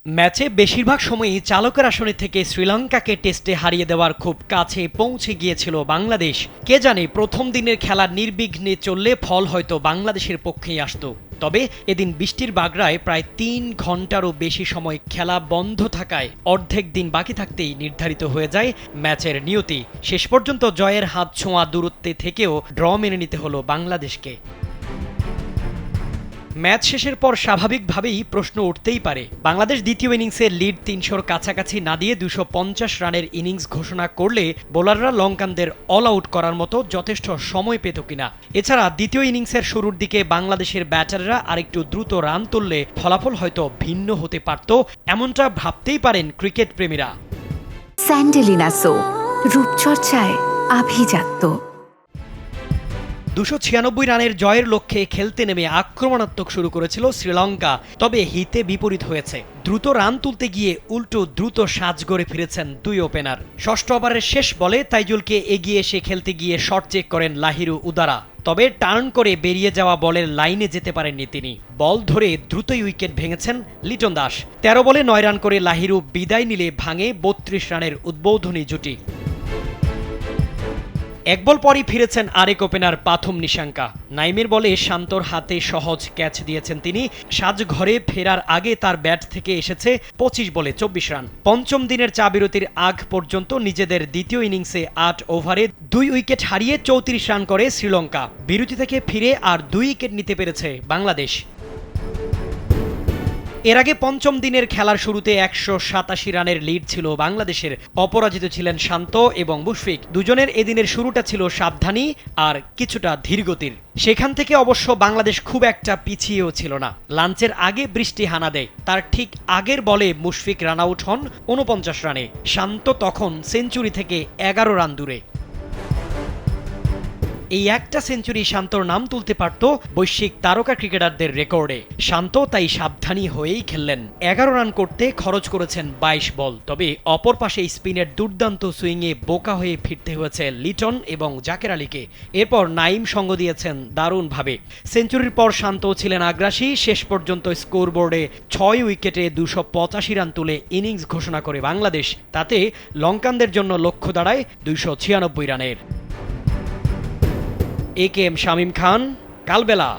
ম্যাচে বেশিরভাগ সময়ই চালকের আসনে থেকে শ্রীলঙ্কাকে টেস্টে হারিয়ে দেওয়ার খুব কাছে পৌঁছে গিয়েছিল বাংলাদেশ। কে জানে প্রথম দিনের খেলা নির্বিঘ্নে চললে ফল হয়তো বাংলাদেশের পক্ষেই আসতো। তবে এদিন বৃষ্টির বাগড়ায় প্রায় ৩ ঘন্টারও বেশি সময় খেলা বন্ধ থাকায় অর্ধেক দিন বাকি থাকতেই নির্ধারিত হয়ে যায় ম্যাচের নিয়তি। শেষ পর্যন্ত জয়ের হাত ছোঁয়া দূরত্বে থেকেও ড্র মেনে নিতে হলো বাংলাদেশকে। ম্যাচ শেষের পর স্বাভাবিকভাবেই প্রশ্ন উঠতেই পারে, বাংলাদেশ দ্বিতীয় ইনিংসে লিড ৩০০-র কাছাকাছি না দিয়ে ২৫০ রানের ইনিংস ঘোষণা করলে বোলাররা লঙ্কানদের অল আউট করার মতো যথেষ্ট সময় পেত কিনা। এছাড়া দ্বিতীয় ইনিংসের শুরুর দিকে বাংলাদেশের ব্যাটাররা আরেকটু দ্রুত রান তুললে ফলাফল হয়তো ভিন্ন হতে পারত, এমনটা ভাবতেই পারেন ক্রিকেট প্রেমীরা। স্যান্ডেলিনা সো, রূপচর্চায় আভিজাত্য। ২৯৬ রানের জয়ের লক্ষ্যে খেলতে নেমে আক্রমণাত্মক শুরু করেছিল শ্রীলঙ্কা, তবে হিতে বিপরীত হয়েছে। দ্রুত রান তুলতে গিয়ে উল্টো দ্রুত সাজ গড়ে ফিরেছেন দুই ওপেনার। ষষ্ঠ ওভারের শেষ বলে তাইজুলকে এগিয়ে এসে খেলতে গিয়ে শর্ট চেক করেন লাহিরু উদারা, তবে টার্ন করে বেরিয়ে যাওয়া বলের লাইনে যেতে পারেননি তিনি। বল ধরে দ্রুতই উইকেট ভেঙেছেন লিটন দাস। ১৩ বলে ৯ রান করে লাহিরু বিদায় নিলে ভাঙে ৩২ রানের উদ্বোধনী জুটি। এক বল পরই ফিরেছেন আরেক ওপেনার পাথম নিশাঙ্কা। নাইমের বলে শান্তর হাতে সহজ ক্যাচ দিয়েছেন তিনি। সাজঘরে ফেরার আগে তার ব্যাট থেকে এসেছে ২৫ বলে ২৪ রান। পঞ্চম দিনের চা বিরতির আগ পর্যন্ত নিজেদের দ্বিতীয় ইনিংসে ৮ ওভারে ২ উইকেট হারিয়ে ৩৪ রান করে শ্রীলঙ্কা। বিরতি থেকে ফিরে আর ২ উইকেট নিতে পেরেছে বাংলাদেশ। এর আগে পঞ্চম দিনের খেলার শুরুতে ১৮৭ রানের লিড ছিল বাংলাদেশের। অপরাজিত ছিলেন শান্ত এবং মুশফিক। দুজনের এদিনের শুরুটা ছিল সাবধানী আর কিছুটা ধীরগতির। সেখান থেকে অবশ্য বাংলাদেশ খুব একটা পিছিয়েও ছিল না। লাঞ্চের আগে বৃষ্টি হানা দেয়, তার ঠিক আগের বলে মুশফিক রান আউট হন ৪৯ রানে। শান্ত তখন সেঞ্চুরি থেকে ১১ রান দূরে। এই একটা সেঞ্চুরি শান্তর নাম তুলতে পারত বৈশ্বিক তারকা ক্রিকেটারদের রেকর্ডে। শান্ত তাই সাবধানী হয়েই খেললেন। ১১ রান করতে খরচ করেছেন ২২ বল। তবে অপর পাশে স্পিনের দুর্দান্ত সুইংয়ে বোকা হয়ে ফিরতে হয়েছে লিটন এবং জাকের আলীকে। এরপর নাইম সঙ্গ দিয়েছেন দারুণভাবে। সেঞ্চুরির পর শান্ত ছিলেন আগ্রাসী। শেষ পর্যন্ত স্কোরবোর্ডে ৬ উইকেটে ২৮৫ রান তুলে ইনিংস ঘোষণা করে বাংলাদেশ। তাতে লঙ্কানদের জন্য লক্ষ্য দাঁড়ায় ২৯৬ রানের। এ কে এম শামীম খান, কালবেলা।